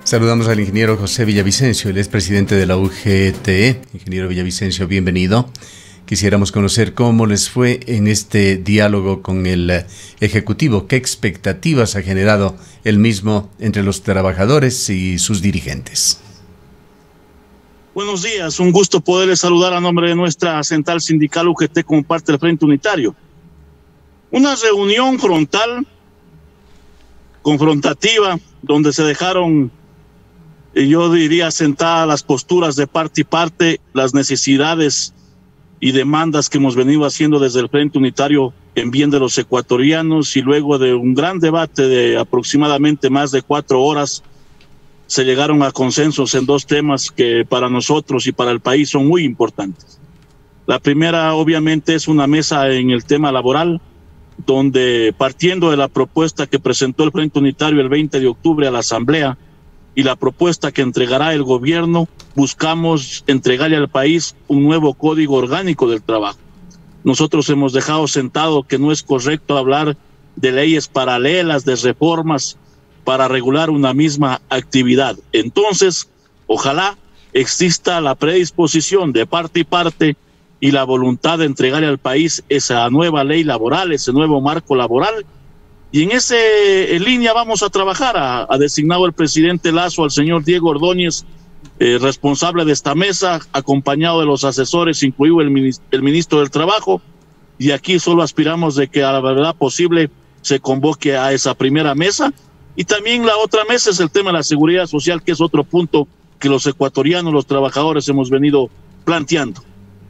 Saludamos al ingeniero José Villavicencio, él es presidente de la UGTE. Ingeniero Villavicencio, bienvenido. Quisiéramos conocer cómo les fue en este diálogo con el Ejecutivo. ¿Qué expectativas ha generado el mismo entre los trabajadores y sus dirigentes? Buenos días, un gusto poderles saludar a nombre de nuestra central sindical UGT como parte del Frente Unitario. Una reunión frontal, confrontativa, donde se dejaron, yo diría, sentadas las posturas de parte y parte, las necesidades y demandas que hemos venido haciendo desde el Frente Unitario en bien de los ecuatorianos, y luego de un gran debate de aproximadamente más de 4 horas, se llegaron a consensos en 2 temas que para nosotros y para el país son muy importantes. La primera, obviamente, es una mesa en el tema laboral, donde partiendo de la propuesta que presentó el Frente Unitario el 20 de octubre a la Asamblea y la propuesta que entregará el gobierno, buscamos entregarle al país un nuevo código orgánico del trabajo. Nosotros hemos dejado sentado que no es correcto hablar de leyes paralelas, de reformas para regular una misma actividad. Entonces, ojalá exista la predisposición de parte y parte y la voluntad de entregarle al país esa nueva ley laboral, ese nuevo marco laboral. Y en línea vamos a trabajar. Ha designado el presidente Lasso al señor Diego Ordóñez, responsable de esta mesa, acompañado de los asesores, incluido el ministro del Trabajo. Y aquí solo aspiramos de que a la verdad posible se convoque a esa primera mesa. Y también la otra mesa es el tema de la seguridad social, que es otro punto que los ecuatorianos, los trabajadores, hemos venido planteando.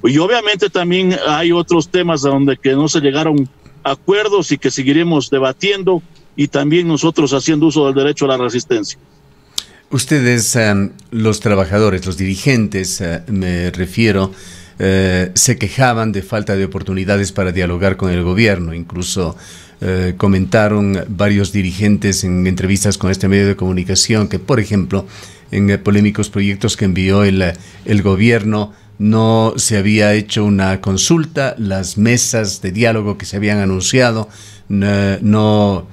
Y obviamente también hay otros temas donde que no se llegaron a acuerdos y que seguiremos debatiendo, y también nosotros haciendo uso del derecho a la resistencia. Ustedes, los trabajadores, los dirigentes, me refiero, se quejaban de falta de oportunidades para dialogar con el gobierno. Incluso comentaron varios dirigentes en entrevistas con este medio de comunicación que, por ejemplo, en polémicos proyectos que envió el gobierno, no se había hecho una consulta, las mesas de diálogo que se habían anunciado no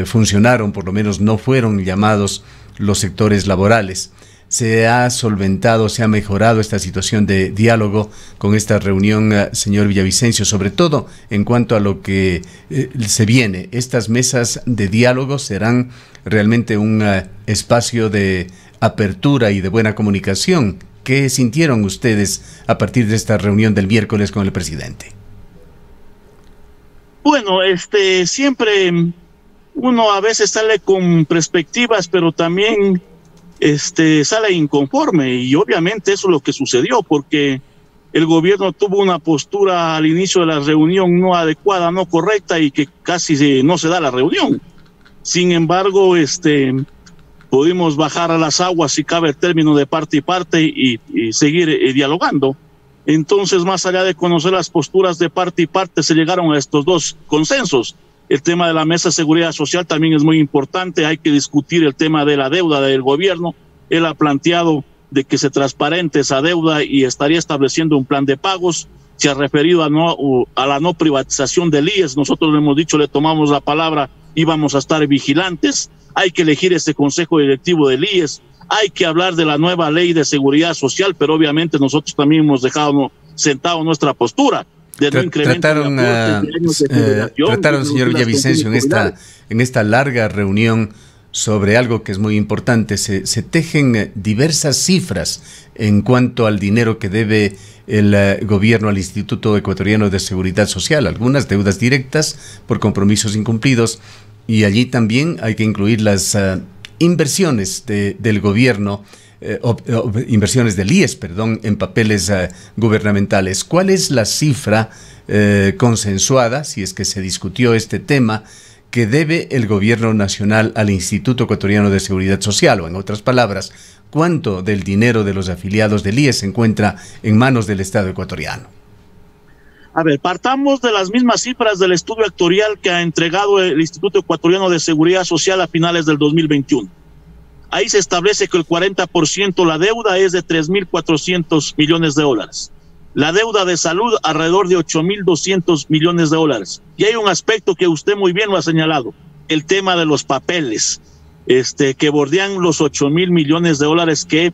funcionaron, por lo menos no fueron llamados los sectores laborales. ¿Se ha solventado, se ha mejorado esta situación de diálogo con esta reunión, señor Villavicencio, sobre todo en cuanto a lo que se viene? ¿Estas mesas de diálogo serán realmente un espacio de apertura y de buena comunicación? ¿Qué sintieron ustedes a partir de esta reunión del miércoles con el presidente? Bueno, siempre uno a veces sale con perspectivas, pero también sale inconforme, y obviamente eso es lo que sucedió, porque el gobierno tuvo una postura al inicio de la reunión no adecuada, no correcta, y que casi no se da la reunión. Sin embargo, pudimos bajar a las aguas, si cabe el término, de parte y parte, y seguir dialogando. Entonces, más allá de conocer las posturas de parte y parte, se llegaron a estos 2 consensos. El tema de la mesa de seguridad social también es muy importante. Hay que discutir el tema de la deuda del gobierno. Él ha planteado de que se transparente esa deuda y estaría estableciendo un plan de pagos. Se ha referido a la no privatización del IES. Nosotros le hemos dicho, le tomamos la palabra y vamos a estar vigilantes. Hay que elegir este consejo directivo del IES. Hay que hablar de la nueva ley de seguridad social, pero obviamente nosotros también hemos dejado sentado nuestra postura. Trataron, señor Villavicencio, en esta larga reunión sobre algo que es muy importante. Se tejen diversas cifras en cuanto al dinero que debe el gobierno al Instituto Ecuatoriano de Seguridad Social, algunas deudas directas por compromisos incumplidos, y allí también hay que incluir las inversiones del gobierno, inversiones del IES, perdón, en papeles gubernamentales. ¿Cuál es la cifra consensuada, si es que se discutió este tema, que debe el gobierno nacional al Instituto Ecuatoriano de Seguridad Social? O en otras palabras, ¿cuánto del dinero de los afiliados del IES se encuentra en manos del Estado ecuatoriano? A ver, partamos de las mismas cifras del estudio actuarial que ha entregado el Instituto Ecuatoriano de Seguridad Social a finales del 2021. Ahí se establece que el 40% la deuda es de 3.400 millones de dólares. La deuda de salud alrededor de 8.200 millones de dólares. Y hay un aspecto que usted muy bien lo ha señalado, el tema de los papeles. que bordean los 8,000 millones de dólares que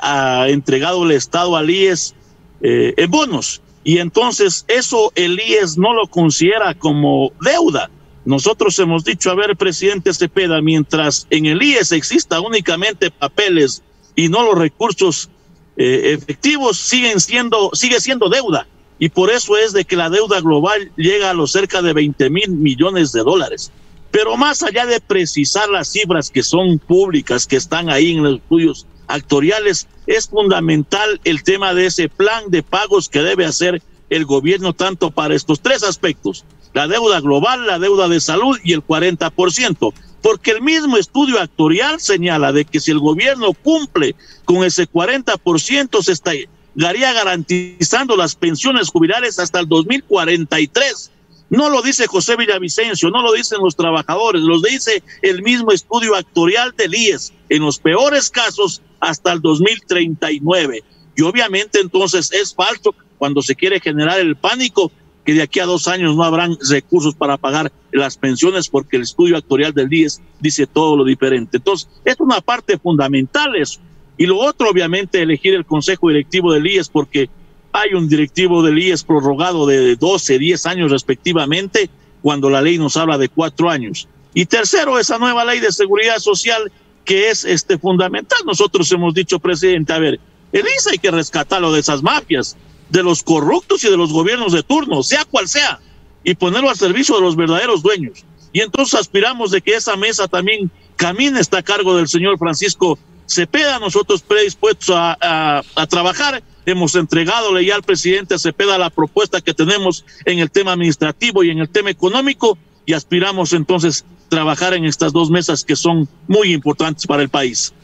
ha entregado el Estado al IES en bonos. Y entonces eso el IES no lo considera como deuda. Nosotros hemos dicho, a ver, presidente Cepeda, mientras en el IES exista únicamente papeles y no los recursos efectivos, sigue siendo deuda. Y por eso es de que la deuda global llega a los cerca de 20,000 millones de dólares. Pero más allá de precisar las cifras que son públicas, que están ahí en los estudios actuariales, es fundamental el tema de ese plan de pagos que debe hacer el gobierno tanto para estos tres aspectos: la deuda global, la deuda de salud y el 40%, porque el mismo estudio actuarial señala de que si el gobierno cumple con ese 40%, se estaría garantizando las pensiones jubilares hasta el 2043. No lo dice José Villavicencio, no lo dicen los trabajadores, lo dice el mismo estudio actuarial del IES, en los peores casos hasta el 2039. Y obviamente entonces es falso cuando se quiere generar el pánico que de aquí a 2 años no habrán recursos para pagar las pensiones, porque el estudio actuarial del IES dice todo lo diferente. Entonces es una parte fundamental eso. Y lo otro, obviamente, elegir el consejo directivo del IES, porque hay un directivo del IES prorrogado de 12, 10 años respectivamente, cuando la ley nos habla de 4 años. Y tercero, esa nueva ley de seguridad social que es fundamental. Nosotros hemos dicho, presidente, a ver, el IES hay que rescatarlo de esas mafias, de los corruptos y de los gobiernos de turno, sea cual sea, y ponerlo al servicio de los verdaderos dueños. Y entonces aspiramos de que esa mesa también camine, está a cargo del señor Francisco Cepeda. Nosotros predispuestos a trabajar. Hemos entregadole ya al presidente Cepeda la propuesta que tenemos en el tema administrativo y en el tema económico, y aspiramos entonces trabajar en estas dos mesas que son muy importantes para el país.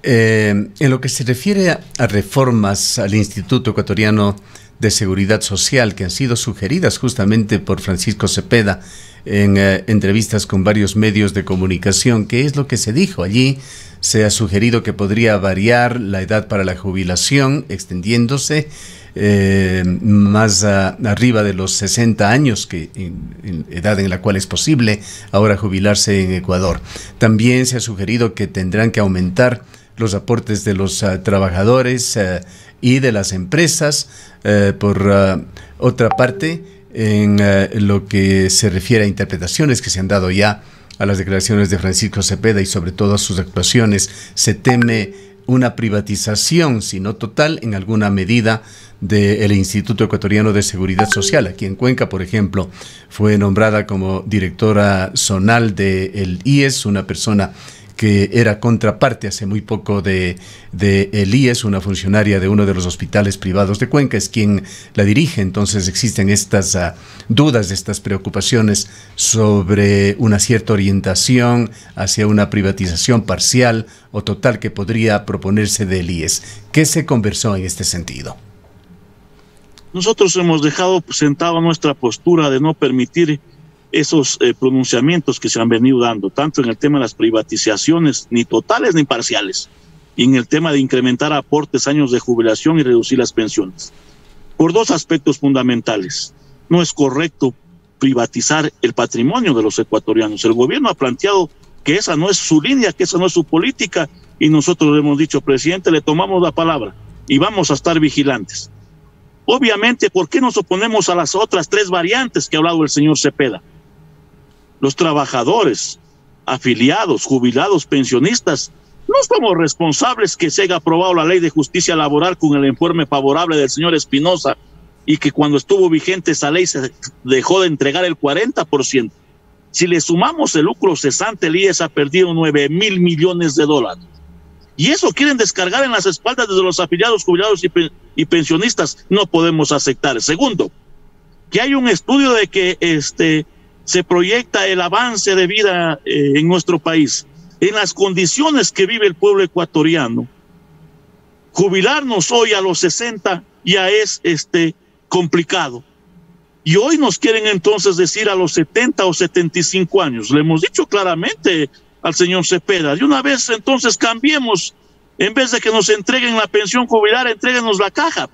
En lo que se refiere a reformas al Instituto Ecuatoriano de Seguridad Social, que han sido sugeridas justamente por Francisco Cepeda en entrevistas con varios medios de comunicación, ¿qué es lo que se dijo allí? Se ha sugerido que podría variar la edad para la jubilación, extendiéndose más arriba de los 60 años, que en edad en la cual es posible ahora jubilarse en Ecuador. También se ha sugerido que tendrán que aumentar los aportes de los trabajadores y de las empresas. Por otra parte, en lo que se refiere a interpretaciones que se han dado ya a las declaraciones de Francisco Cepeda y sobre todo a sus actuaciones, se teme una privatización, si no total, en alguna medida, del Instituto Ecuatoriano de Seguridad Social. Aquí en Cuenca, por ejemplo, fue nombrada como directora zonal del IES una persona que era contraparte hace muy poco de el IES, una funcionaria de uno de los hospitales privados de Cuenca, es quien la dirige. Entonces existen estas dudas, estas preocupaciones sobre una cierta orientación hacia una privatización parcial o total que podría proponerse del IES. ¿Qué se conversó en este sentido? Nosotros hemos dejado sentada nuestra postura de no permitir esos pronunciamientos que se han venido dando, tanto en el tema de las privatizaciones, ni totales ni parciales, y en el tema de incrementar aportes, años de jubilación y reducir las pensiones, por dos aspectos fundamentales. No es correcto privatizar el patrimonio de los ecuatorianos. El gobierno ha planteado que esa no es su línea, que esa no es su política, y nosotros le hemos dicho, presidente, le tomamos la palabra y vamos a estar vigilantes. Obviamente, ¿por qué nos oponemos a las otras 3 variantes que ha hablado el señor Cepeda? Los trabajadores, afiliados, jubilados, pensionistas, no somos responsables que se haya aprobado la ley de justicia laboral con el informe favorable del señor Espinosa y que cuando estuvo vigente esa ley se dejó de entregar el 40%. Si le sumamos el lucro cesante, el IES ha perdido 9,000 millones de dólares. Y eso quieren descargar en las espaldas de los afiliados, jubilados y pensionistas. No podemos aceptar. Segundo, que hay un estudio de que se proyecta el avance de vida en nuestro país. En las condiciones que vive el pueblo ecuatoriano, jubilarnos hoy a los 60 ya es complicado. Y hoy nos quieren entonces decir a los 70 o 75 años. Le hemos dicho claramente al señor Cepeda, de una vez entonces cambiemos, en vez de que nos entreguen la pensión jubilar, entréguenos la caja.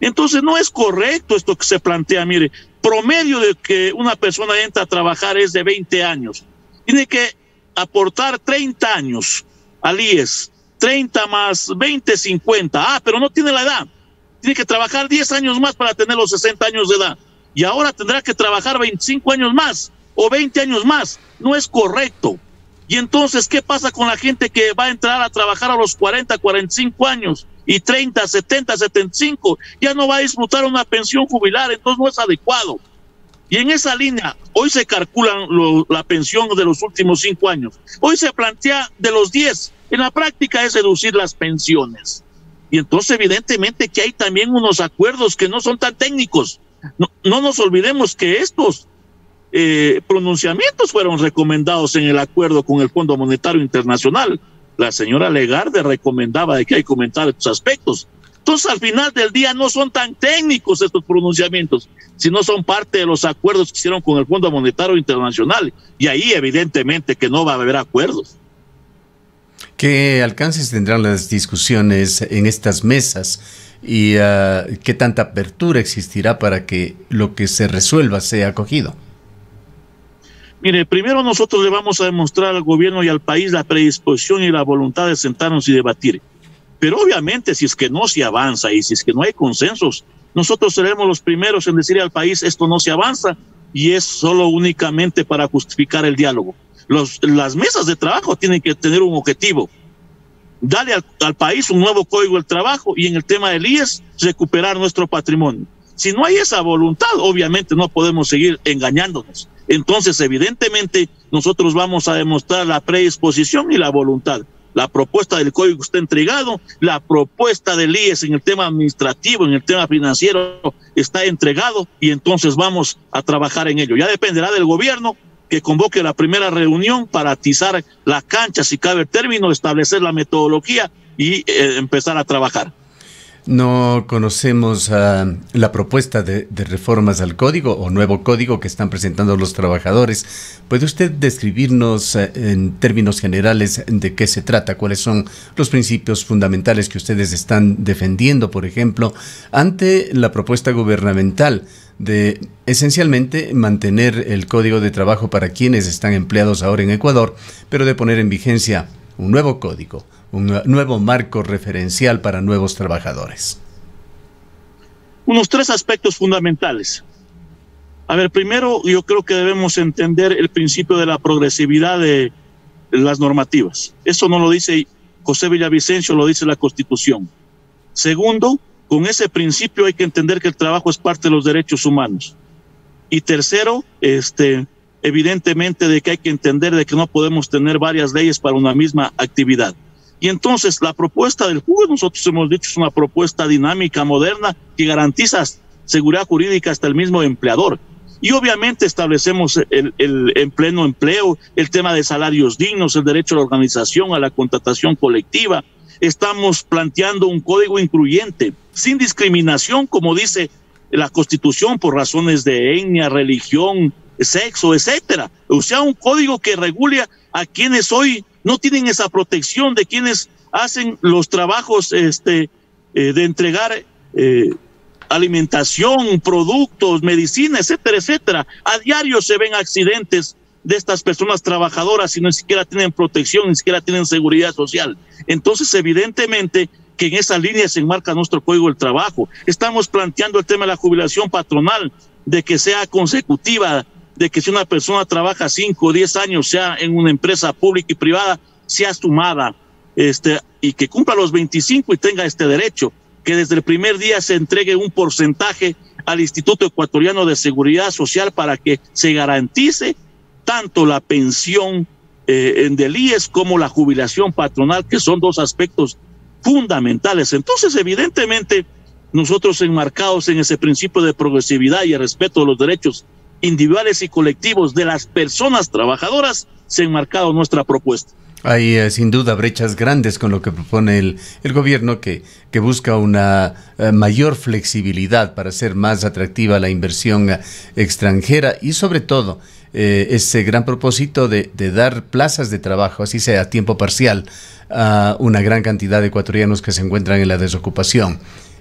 Entonces no es correcto esto que se plantea. Mire, promedio de que una persona entra a trabajar es de 20 años. Tiene que aportar 30 años al IES, 30 más 20, 50. Pero no tiene la edad. Tiene que trabajar 10 años más para tener los 60 años de edad. Y ahora tendrá que trabajar 25 años más o 20 años más. No es correcto. Y entonces, ¿qué pasa con la gente que va a entrar a trabajar a los 40, 45 años y 30, 70, 75? Ya no va a disfrutar una pensión jubilar, entonces no es adecuado. Y en esa línea, hoy se calcula la pensión de los últimos 5 años. Hoy se plantea de los 10. En la práctica es reducir las pensiones. Y entonces, evidentemente, que hay también unos acuerdos que no son tan técnicos. No nos olvidemos que estos pronunciamientos fueron recomendados en el acuerdo con el Fondo Monetario Internacional. La señora Lagarde recomendaba de que hay que comentar estos aspectos. Entonces, al final del día, no son tan técnicos estos pronunciamientos, sino son parte de los acuerdos que hicieron con el Fondo Monetario Internacional. Y ahí, evidentemente, que no va a haber acuerdos. ¿Qué alcances tendrán las discusiones en estas mesas y qué tanta apertura existirá para que lo que se resuelva sea acogido? Mire, primero nosotros le vamos a demostrar al gobierno y al país la predisposición y la voluntad de sentarnos y debatir. Pero obviamente, si es que no se avanza y si es que no hay consensos, nosotros seremos los primeros en decir al país esto no se avanza y es solo únicamente para justificar el diálogo. Las mesas de trabajo tienen que tener un objetivo: darle al país un nuevo código del trabajo y en el tema del IES recuperar nuestro patrimonio. Si no hay esa voluntad, obviamente no podemos seguir engañándonos. Entonces, evidentemente, nosotros vamos a demostrar la predisposición y la voluntad. La propuesta del código está entregado, la propuesta del IES en el tema administrativo, en el tema financiero está entregado y entonces vamos a trabajar en ello. Ya dependerá del gobierno que convoque la primera reunión para atizar la cancha, si cabe el término, establecer la metodología y empezar a trabajar. No conocemos la propuesta de reformas al código o nuevo código que están presentando los trabajadores. ¿Puede usted describirnos en términos generales de qué se trata? ¿Cuáles son los principios fundamentales que ustedes están defendiendo, por ejemplo, ante la propuesta gubernamental de esencialmente mantener el código de trabajo para quienes están empleados ahora en Ecuador, pero de poner en vigencia un nuevo código, un nuevo marco referencial para nuevos trabajadores? Unos 3 aspectos fundamentales. A ver, primero, yo creo que debemos entender el principio de la progresividad de las normativas. Eso no lo dice José Villavicencio, lo dice la Constitución. Segundo, con ese principio hay que entender que el trabajo es parte de los derechos humanos. Y tercero, evidentemente de que hay que entender de que no podemos tener varias leyes para una misma actividad. Y entonces la propuesta del jugo, nosotros hemos dicho, es una propuesta dinámica, moderna, que garantiza seguridad jurídica hasta el mismo empleador. Y obviamente establecemos en pleno empleo el tema de salarios dignos, el derecho a la organización, a la contratación colectiva. Estamos planteando un código incluyente, sin discriminación, como dice la Constitución, por razones de etnia, religión, sexo, etcétera. O sea, un código que regule a quienes hoy no tienen esa protección, de quienes hacen los trabajos de entregar alimentación, productos, medicina, etcétera, etcétera. A diario se ven accidentes de estas personas trabajadoras y ni siquiera tienen protección, ni siquiera tienen seguridad social. Entonces, evidentemente que en esa línea se enmarca nuestro código del trabajo. Estamos planteando el tema de la jubilación patronal, de que sea consecutiva, de que si una persona trabaja 5 o 10 años, sea en una empresa pública y privada, sea sumada, y que cumpla los 25 y tenga este derecho, que desde el primer día se entregue un porcentaje al Instituto Ecuatoriano de Seguridad Social para que se garantice tanto la pensión del IES como la jubilación patronal, que son 2 aspectos fundamentales. Entonces, evidentemente, nosotros enmarcados en ese principio de progresividad y el respeto de los derechos individuales y colectivos de las personas trabajadoras, se ha enmarcado nuestra propuesta. Hay sin duda brechas grandes con lo que propone el gobierno que busca una mayor flexibilidad para hacer más atractiva la inversión extranjera y sobre todo ese gran propósito de dar plazas de trabajo, así sea a tiempo parcial, a una gran cantidad de ecuatorianos que se encuentran en la desocupación.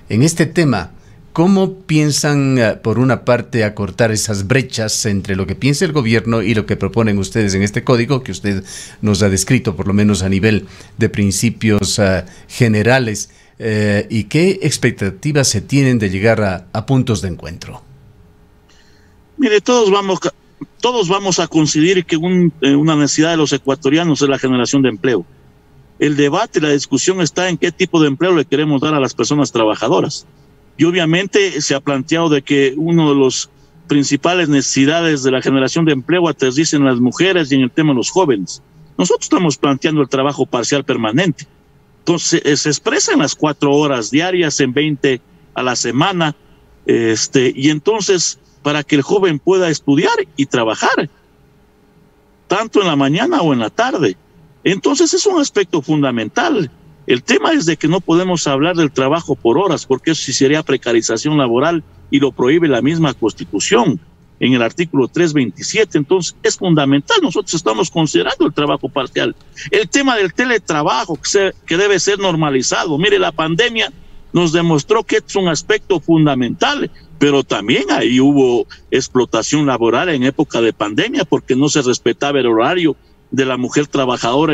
En este tema, ¿Cómo piensan, por una parte, acortar esas brechas entre lo que piensa el gobierno y lo que proponen ustedes en este código que usted nos ha descrito, por lo menos a nivel de principios generales? ¿Y qué expectativas se tienen de llegar a puntos de encuentro? Mire, todos vamos a coincidir que una necesidad de los ecuatorianos es la generación de empleo. El debate y la discusión está en qué tipo de empleo le queremos dar a las personas trabajadoras. Y obviamente se ha planteado de que uno de los principales necesidades de la generación de empleo aterriza en las mujeres y en el tema de los jóvenes. Nosotros estamos planteando el trabajo parcial permanente. Entonces se expresa en las 4 horas diarias, en 20 a la semana, y entonces para que el joven pueda estudiar y trabajar, tanto en la mañana o en la tarde. Entonces es un aspecto fundamental. El tema es de que no podemos hablar del trabajo por horas, porque eso sí sería precarización laboral y lo prohíbe la misma Constitución en el artículo 327. Entonces es fundamental. Nosotros estamos considerando el trabajo parcial. El tema del teletrabajo que debe ser normalizado. Mire, la pandemia nos demostró que es un aspecto fundamental, pero también ahí hubo explotación laboral en época de pandemia porque no se respetaba el horario de la mujer trabajadora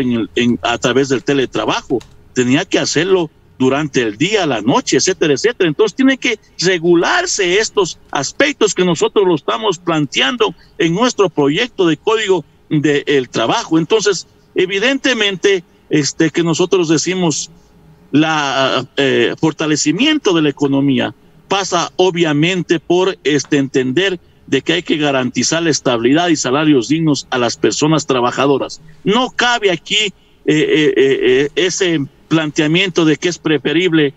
a través del teletrabajo. Tenía que hacerlo durante el día, la noche, etcétera, etcétera. Entonces tienen que regularse estos aspectos que nosotros lo estamos planteando en nuestro proyecto de código del trabajo. Entonces, evidentemente, que nosotros decimos fortalecimiento de la economía pasa obviamente por entender de que hay que garantizar la estabilidad y salarios dignos a las personas trabajadoras. No cabe aquí ese planteamiento de que es preferible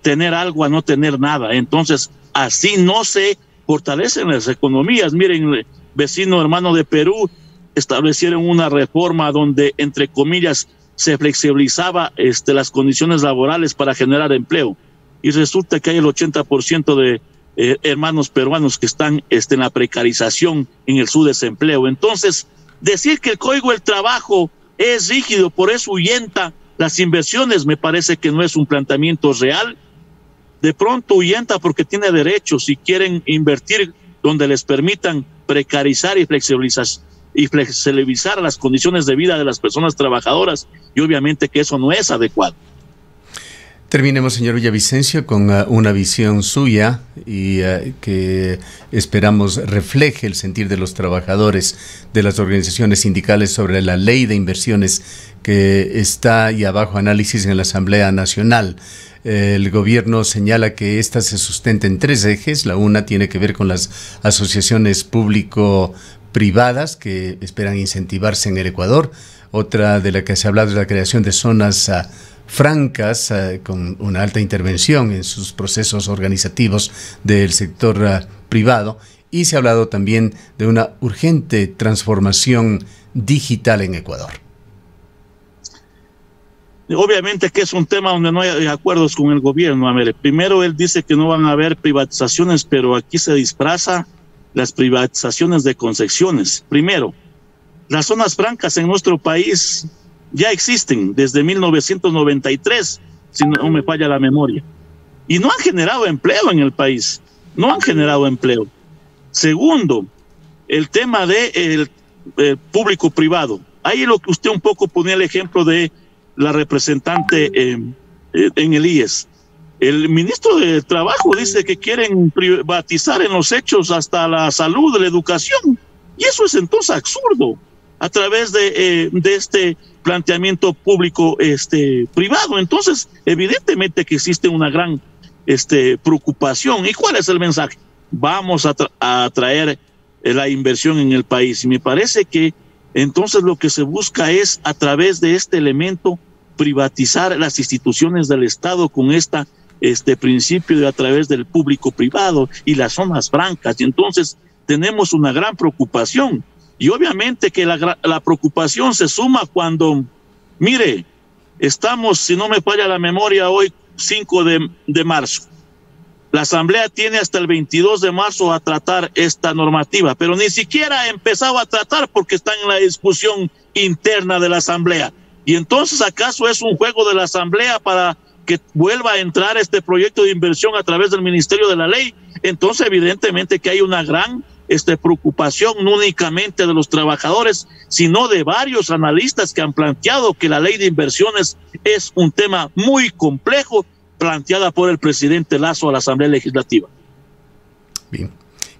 tener algo a no tener nada. Entonces, así no se fortalecen las economías. Miren, el vecino hermano de Perú establecieron una reforma donde, entre comillas, se flexibilizaba las condiciones laborales para generar empleo. Y resulta que hay el 80% de hermanos peruanos que están en la precarización, en el subdesempleo. Entonces, decir que el Código del Trabajo es rígido, por eso ahuyenta las inversiones, me parece que no es un planteamiento real. De pronto ahuyenta porque tiene derechos y quieren invertir donde les permitan precarizar y flexibilizar las condiciones de vida de las personas trabajadoras, y obviamente que eso no es adecuado. Terminemos, señor Villavicencio, con una visión suya y que esperamos refleje el sentir de los trabajadores de las organizaciones sindicales sobre la ley de inversiones que está ya bajo análisis en la Asamblea Nacional. El gobierno señala que esta se sustenta en 3 ejes. La una tiene que ver con las asociaciones público-privadas que esperan incentivarse en el Ecuador. Otra de la que se ha hablado es la creación de zonas francas, con una alta intervención en sus procesos organizativos del sector privado, y se ha hablado también de una urgente transformación digital en Ecuador. Obviamente que es un tema donde no hay acuerdos con el gobierno. A ver, primero él dice que no van a haber privatizaciones, pero aquí se disfraza las privatizaciones de concesiones. Primero, las zonas francas en nuestro país ya existen desde 1993, si no me falla la memoria, y no han generado empleo en el país, no han generado empleo. Segundo, el tema de el público-privado. Ahí lo que usted un poco ponía el ejemplo de la representante en el IES. El ministro de Trabajo dice que quieren privatizar en los hechos hasta la salud, la educación, y eso es entonces absurdo a través de este planteamiento público privado. Entonces, evidentemente que existe una gran preocupación. ¿Y cuál es el mensaje? Vamos a atraer la inversión en el país. Y me parece que entonces lo que se busca es, a través de este elemento, privatizar las instituciones del Estado con este principio de a través del público privado y las zonas francas. Y entonces tenemos una gran preocupación. Y obviamente que la preocupación se suma cuando, mire, estamos, si no me falla la memoria, hoy 5 de marzo. La Asamblea tiene hasta el 22 de marzo a tratar esta normativa, pero ni siquiera ha empezado a tratar porque está en la discusión interna de la Asamblea. Y entonces, ¿acaso es un juego de la Asamblea para que vuelva a entrar este proyecto de inversión a través del Ministerio de la Ley, entonces evidentemente que hay una gran preocupación no únicamente de los trabajadores, sino de varios analistas que han planteado que la ley de inversiones es un tema muy complejo, planteada por el presidente Lasso a la Asamblea Legislativa. Bien,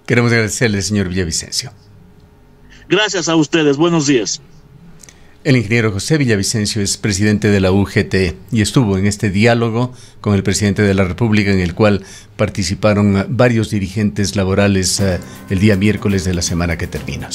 queremos agradecerle, señor Villavicencio. Gracias a ustedes, buenos días. El ingeniero José Villavicencio es presidente de la UGT y estuvo en este diálogo con el presidente de la República, en el cual participaron varios dirigentes laborales el día miércoles de la semana que termina.